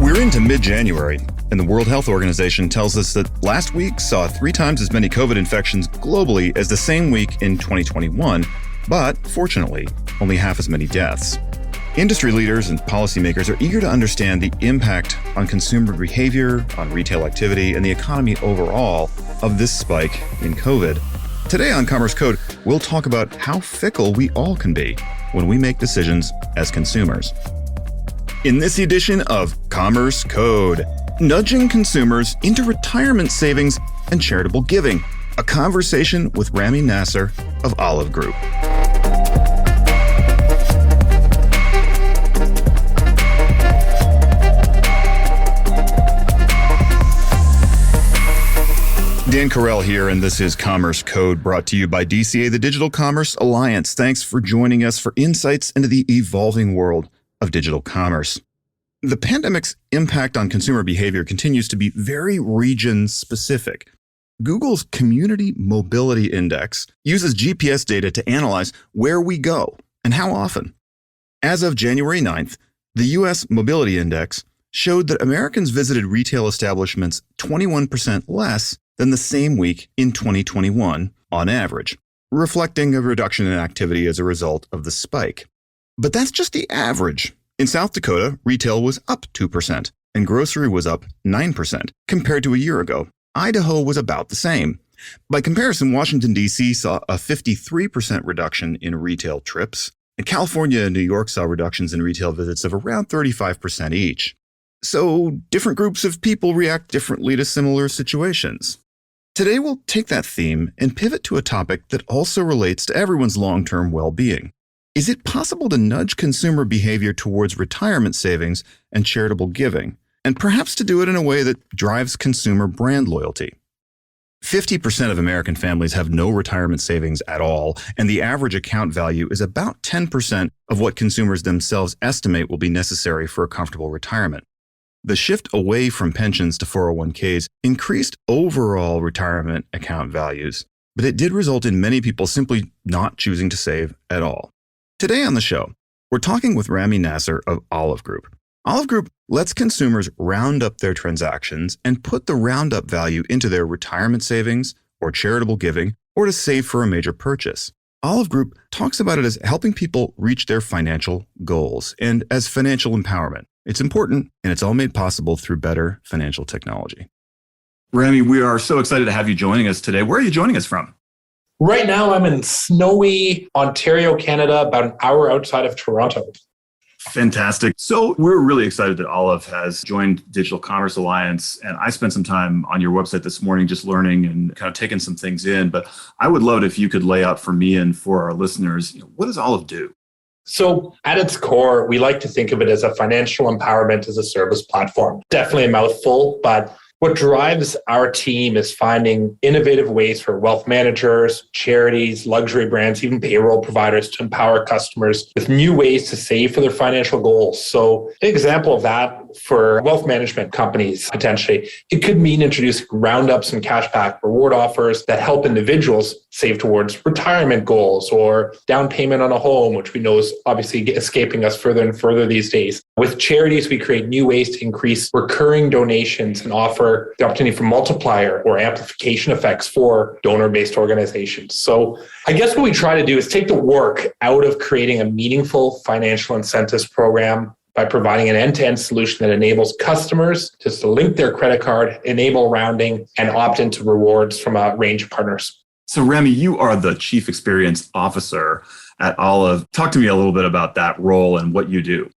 We're into mid-January, and the World Health Organization tells us that last week saw 3 times as many COVID infections globally as the same week in 2021, but fortunately, only half as many deaths. Industry leaders and policymakers are eager to understand the impact on consumer behavior, on retail activity, and the economy overall of this spike in COVID. Today on Commerce Code, we'll talk about how fickle we all can be when we make decisions as consumers. In this edition of Commerce Code, nudging consumers into retirement savings and charitable giving, a conversation with Ramy Nassar of Olive Group. Dan Carell here, and this is Commerce Code, brought to you by DCA, the Digital Commerce Alliance. Thanks for joining us for insights into the evolving world of digital commerce. The pandemic's impact on consumer behavior continues to be very region-specific. Google's Community Mobility Index uses GPS data to analyze where we go and how often. As of January 9th, the U.S. Mobility Index showed that Americans visited retail establishments 21% less than the same week in 2021 on average, reflecting a reduction in activity as a result of the spike. But that's just the average. In South Dakota, retail was up 2%, and grocery was up 9% compared to a year ago. Idaho was about the same. By comparison, Washington, D.C. saw a 53% reduction in retail trips, and California and New York saw reductions in retail visits of around 35% each. So different groups of people react differently to similar situations. Today, we'll take that theme and pivot to a topic that also relates to everyone's long-term well-being. Is it possible to nudge consumer behavior towards retirement savings and charitable giving, and perhaps to do it in a way that drives consumer brand loyalty? 50% of American families have no retirement savings at all, and the average account value is about 10% of what consumers themselves estimate will be necessary for a comfortable retirement. The shift away from pensions to 401ks increased overall retirement account values, but it did result in many people simply not choosing to save at all. Today on the show, we're talking with Ramy Nassar of Olive Group. Olive Group lets consumers round up their transactions and put the roundup value into their retirement savings or charitable giving or to save for a major purchase. Olive Group talks about it as helping people reach their financial goals and as financial empowerment. It's important, and it's all made possible through better financial technology. Ramy, we are so excited to have you joining us today. Where are you joining us from? Right now, I'm in snowy Ontario, Canada, about an hour outside of Toronto. Fantastic. So we're really excited that Olive has joined Digital Commerce Alliance. And I spent some time on your website this morning just learning and kind of taking some things in. But I would love it if you could lay out for me and for our listeners, what does Olive do? So at its core, we like to think of it as a financial empowerment as a service platform. Definitely a mouthful, but what drives our team is finding innovative ways for wealth managers, charities, luxury brands, even payroll providers to empower customers with new ways to save for their financial goals. So an example of that for wealth management companies, potentially, it could mean introducing roundups and cashback reward offers that help individuals save towards retirement goals or down payment on a home, which we know is obviously escaping us further and further these days. With charities, we create new ways to increase recurring donations and offer the opportunity for multiplier or amplification effects for donor-based organizations. So I guess what we try to do is take the work out of creating a meaningful financial incentives program by providing an end-to-end solution that enables customers just to link their credit card, enable rounding, and opt into rewards from a range of partners. So Ramy, you are the Chief Experience Officer at Olive. Talk to me a little bit about that role and what you do.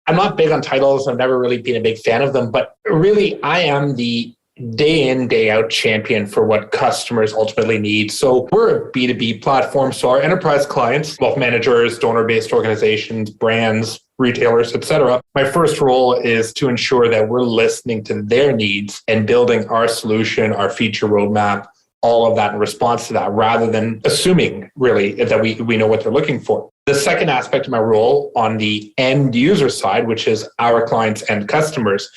I'm not big on titles. I've never really been a big fan of them, but really I am the day in, day out champion for what customers ultimately need. So we're a B2B platform. So our enterprise clients, wealth managers, donor-based organizations, brands, retailers, etc. My first role is to ensure that we're listening to their needs and building our solution, our feature roadmap, all of that in response to that, rather than assuming really that we know what they're looking for. The second aspect of my role on the end user side, which is our clients and customers,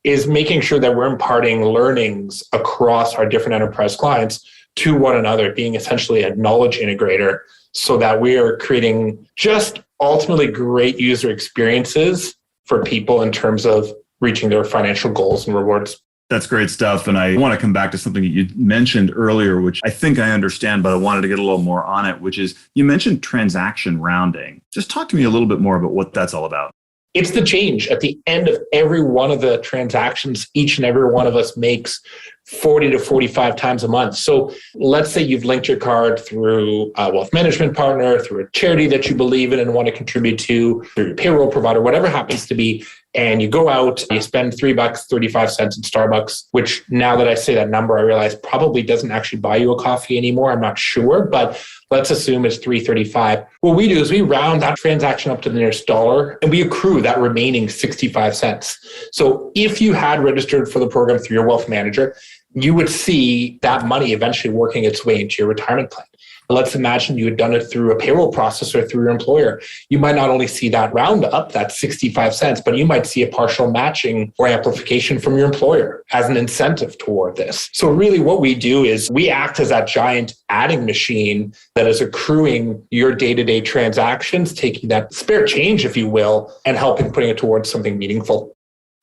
is making sure that we're imparting learnings across our different enterprise clients to one another, being essentially a knowledge integrator so that we are creating just ultimately great user experiences for people in terms of reaching their financial goals and rewards. That's great stuff. And I want to come back to something that you mentioned earlier, which I think I understand, but I wanted to get a little more on it, which is you mentioned transaction rounding. Just talk to me a little bit more about what that's all about. It's the change at the end of every one of the transactions each and every one of us makes 40 to 45 times a month. So let's say you've linked your card through a wealth management partner, through a charity that you believe in and want to contribute to, through your payroll provider, whatever happens to be. And you go out, you spend $3.35 at Starbucks, which now that I say that number, I realize probably doesn't actually buy you a coffee anymore. I'm not sure, but let's assume it's $3.35. What we do is we round that transaction up to the nearest dollar and we accrue that remaining 65 cents. So if you had registered for the program through your wealth manager, you would see that money eventually working its way into your retirement plan. Let's imagine you had done it through a payroll processor through your employer. You might not only see that roundup, that 65 cents, but you might see a partial matching or amplification from your employer as an incentive toward this. So really what we do is we act as that giant adding machine that is accruing your day-to-day transactions, taking that spare change, if you will, and helping putting it towards something meaningful.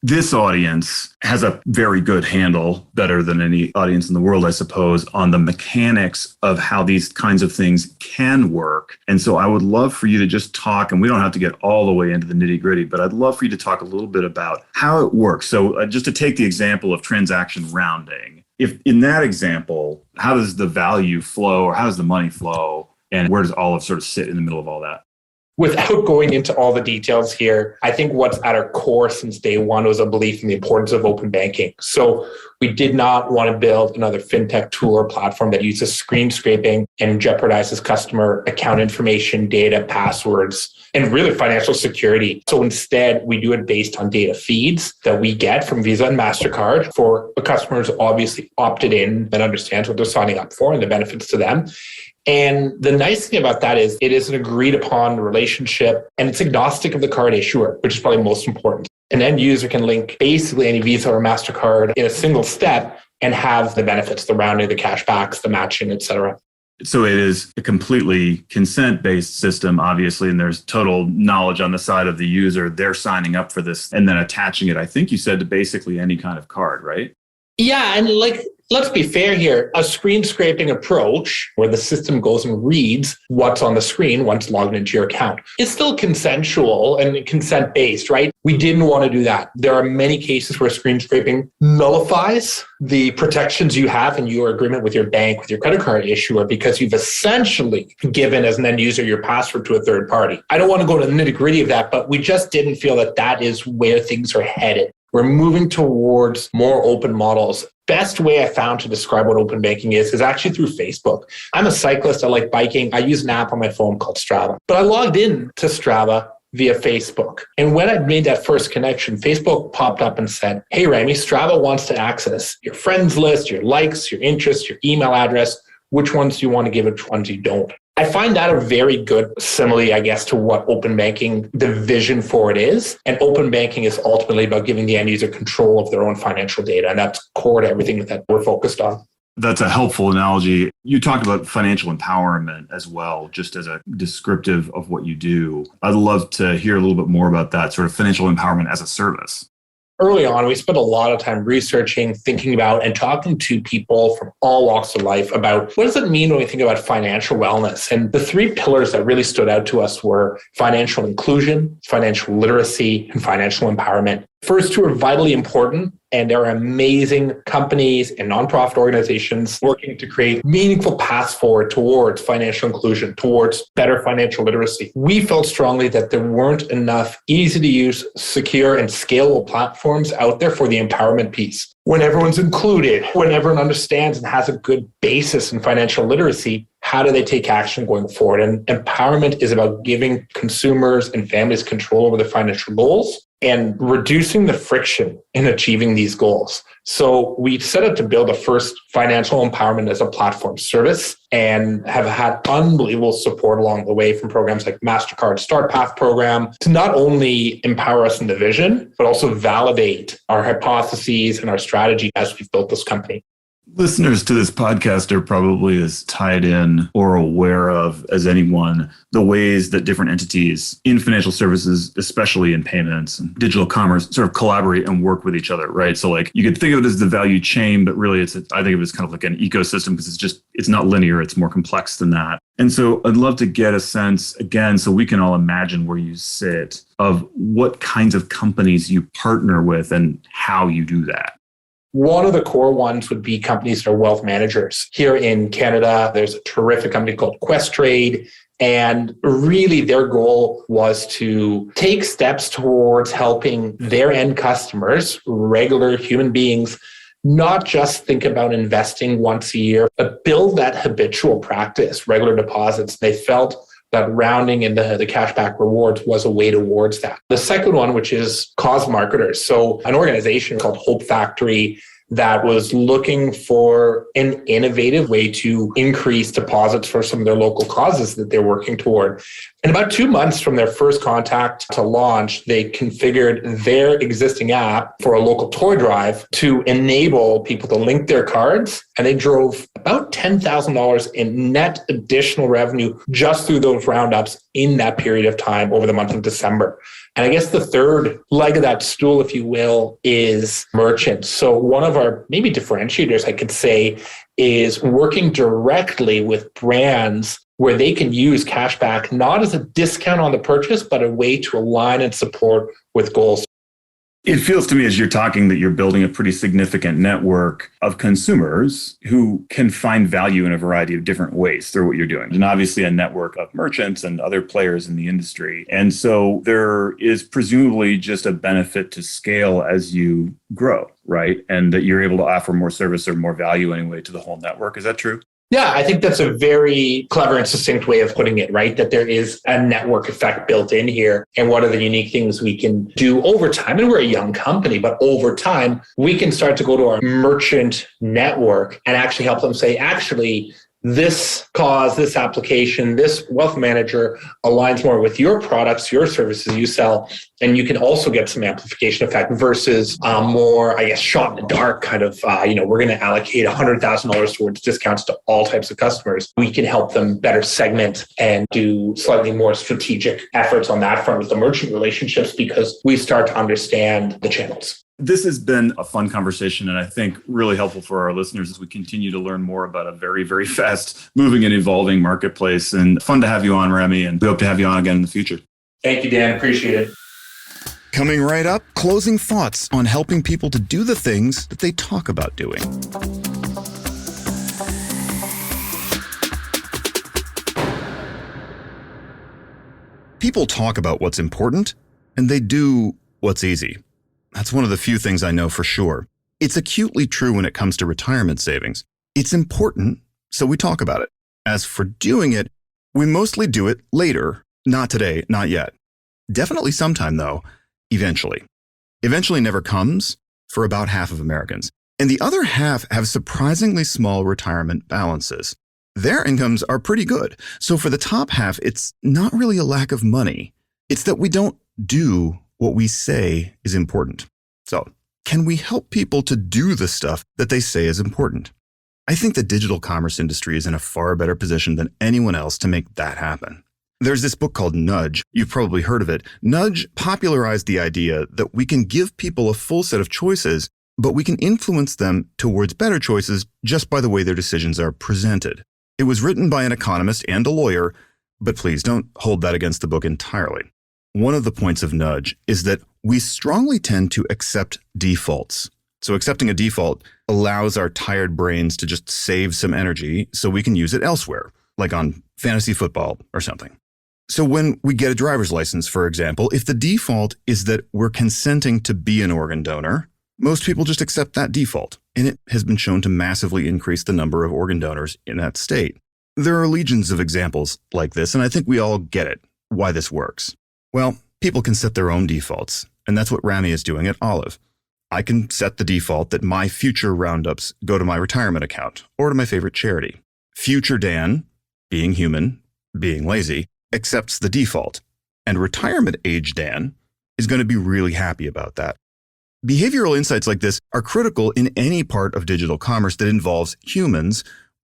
This audience has a very good handle, better than any audience in the world, I suppose, on the mechanics of how these kinds of things can work. And so I would love for you to just talk, and we don't have to get all the way into the nitty gritty, but I'd love for you to talk a little bit about how it works. So just to take the example of transaction rounding, if in that example, how does the value flow or how does the money flow? And where does Olive sort of sit in the middle of all that? Without going into all the details here, I think what's at our core since day one was a belief in the importance of open banking. So we did not want to build another fintech tool or platform that uses screen scraping and jeopardizes customer account information, data, passwords, and really financial security. So instead, we do it based on data feeds that we get from Visa and MasterCard for a customer who's obviously opted in and understands what they're signing up for and the benefits to them. And the nice thing about that is it is an agreed upon relationship and it's agnostic of the card issuer, which is probably most important. An end user can link basically any Visa or MasterCard in a single step and have the benefits, the rounding, the cashbacks, the matching, et cetera. So it is a completely consent-based system, obviously, and there's total knowledge on the side of the user. They're signing up for this and then attaching it, I think you said, to basically any kind of card, right? Yeah, and let's be fair here. A screen scraping approach where the system goes and reads what's on the screen once logged into your account is still consensual and consent-based, right? We didn't want to do that. There are many cases where screen scraping nullifies the protections you have in your agreement with your bank, with your credit card issuer, because you've essentially given as an end user your password to a third party. I don't want to go to the nitty-gritty of that, but we just didn't feel that that is where things are headed. We're moving towards more open models. Best way I found to describe what open banking is actually through Facebook. I'm a cyclist. I like biking. I use an app on my phone called Strava. But I logged in to Strava via Facebook. And when I made that first connection, Facebook popped up and said, hey, Ramy, Strava wants to access your friends list, your likes, your interests, your email address. Which ones do you want to give? Which ones you don't? I find that a very good simile, I guess, to what open banking, the vision for it is. And open banking is ultimately about giving the end user control of their own financial data. And that's core to everything that we're focused on. That's a helpful analogy. You talked about financial empowerment as well, just as a descriptive of what you do. I'd love to hear a little bit more about that sort of financial empowerment as a service. Early on, we spent a lot of time researching, thinking about, and talking to people from all walks of life about what does it mean when we think about financial wellness? And the three pillars that really stood out to us were financial inclusion, financial literacy, and financial empowerment. First two are vitally important, and there are amazing companies and nonprofit organizations working to create meaningful paths forward towards financial inclusion, towards better financial literacy. We felt strongly that there weren't enough easy to use, secure, and scalable platforms out there for the empowerment piece. When everyone's included, when everyone understands and has a good basis in financial literacy, how do they take action going forward? And empowerment is about giving consumers and families control over their financial goals and reducing the friction in achieving these goals. So we set out to build a first financial empowerment as a platform service and have had unbelievable support along the way from programs like MasterCard Start Path program to not only empower us in the vision, but also validate our hypotheses and our strategy as we've built this company. Listeners to this podcast are probably as tied in or aware of as anyone the ways that different entities in financial services, especially in payments and digital commerce, sort of collaborate and work with each other, right? So like you could think of it as the value chain, but really I think of it as kind of like an ecosystem because it's not linear, it's more complex than that. And so I'd love to get a sense, again, so we can all imagine where you sit, of what kinds of companies you partner with and how you do that. One of the core ones would be companies that are wealth managers. Here in Canada, there's a terrific company called Questrade. And really their goal was to take steps towards helping their end customers, regular human beings, not just think about investing once a year, but build that habitual practice, regular deposits. They felt that rounding in the cashback rewards was a way towards that. The second one, which is cause marketers. So an organization called Hope Factory that was looking for an innovative way to increase deposits for some of their local causes that they're working toward. In about 2 months from their first contact to launch, they configured their existing app for a local toy drive to enable people to link their cards. And they drove about $10,000 in net additional revenue just through those roundups in that period of time over the month of December. And I guess the third leg of that stool, if you will, is merchants. So one of our maybe differentiators, I could say, is working directly with brands where they can use cashback not as a discount on the purchase, but a way to align and support with goals. It feels to me as you're talking that you're building a pretty significant network of consumers who can find value in a variety of different ways through what you're doing. And obviously a network of merchants and other players in the industry. And so there is presumably just a benefit to scale as you grow, right? And that you're able to offer more service or more value anyway to the whole network. Is that true? Yeah, I think that's a very clever and succinct way of putting it, right? That there is a network effect built in here. And what are the unique things we can do over time? And we're a young company, but over time, we can start to go to our merchant network and actually help them say, actually, this cause, this application, this wealth manager aligns more with your products, your services you sell, and you can also get some amplification effect versus more, I guess, shot in the dark kind of, we're going to allocate $100,000 towards discounts to all types of customers. We can help them better segment and do slightly more strategic efforts on that front with the merchant relationships because we start to understand the channels. This has been a fun conversation and I think really helpful for our listeners as we continue to learn more about a very, very fast moving and evolving marketplace. And fun to have you on, Ramy, and we hope to have you on again in the future. Thank you, Dan. Appreciate it. Coming right up, closing thoughts on helping people to do the things that they talk about doing. People talk about what's important and they do what's easy. That's one of the few things I know for sure. It's acutely true when it comes to retirement savings. It's important, so we talk about it. As for doing it, we mostly do it later. Not today, not yet. Definitely sometime, though, eventually. Eventually never comes for about half of Americans. And the other half have surprisingly small retirement balances. Their incomes are pretty good. So for the top half, it's not really a lack of money. It's that we don't do what we say is important. So, can we help people to do the stuff that they say is important? I think the digital commerce industry is in a far better position than anyone else to make that happen. There's this book called Nudge. You've probably heard of it. Nudge popularized the idea that we can give people a full set of choices, but we can influence them towards better choices just by the way their decisions are presented. It was written by an economist and a lawyer, but please don't hold that against the book entirely. One of the points of Nudge is that we strongly tend to accept defaults. So accepting a default allows our tired brains to just save some energy so we can use it elsewhere, like on fantasy football or something. So when we get a driver's license, for example, if the default is that we're consenting to be an organ donor, most people just accept that default, and it has been shown to massively increase the number of organ donors in that state. There are legions of examples like this, and I think we all get it, why this works. Well, people can set their own defaults, and that's what Ramy is doing at Olive. I can set the default that my future roundups go to my retirement account or to my favorite charity. Future Dan, being human, being lazy, accepts the default, and retirement age Dan is going to be really happy about that. Behavioral insights like this are critical in any part of digital commerce that involves humans,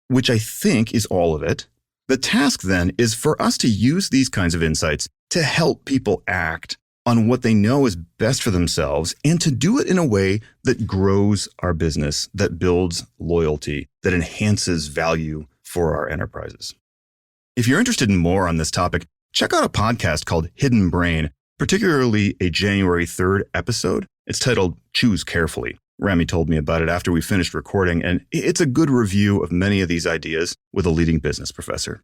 which I think is all of it. The task then is for us to use these kinds of insights to help people act on what they know is best for themselves and to do it in a way that grows our business, that builds loyalty, that enhances value for our enterprises. If you're interested in more on this topic, check out a podcast called Hidden Brain, particularly a January 3rd episode. It's titled Choose Carefully. Ramy told me about it after we finished recording, and it's a good review of many of these ideas with a leading business professor.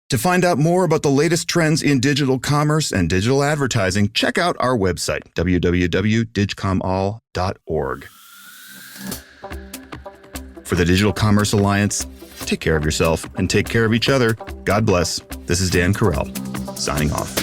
To find out more about the latest trends in digital commerce and digital advertising, check out our website, www.digcomall.org. For the Digital Commerce Alliance, take care of yourself and take care of each other. God bless. This is Dan Carell, signing off.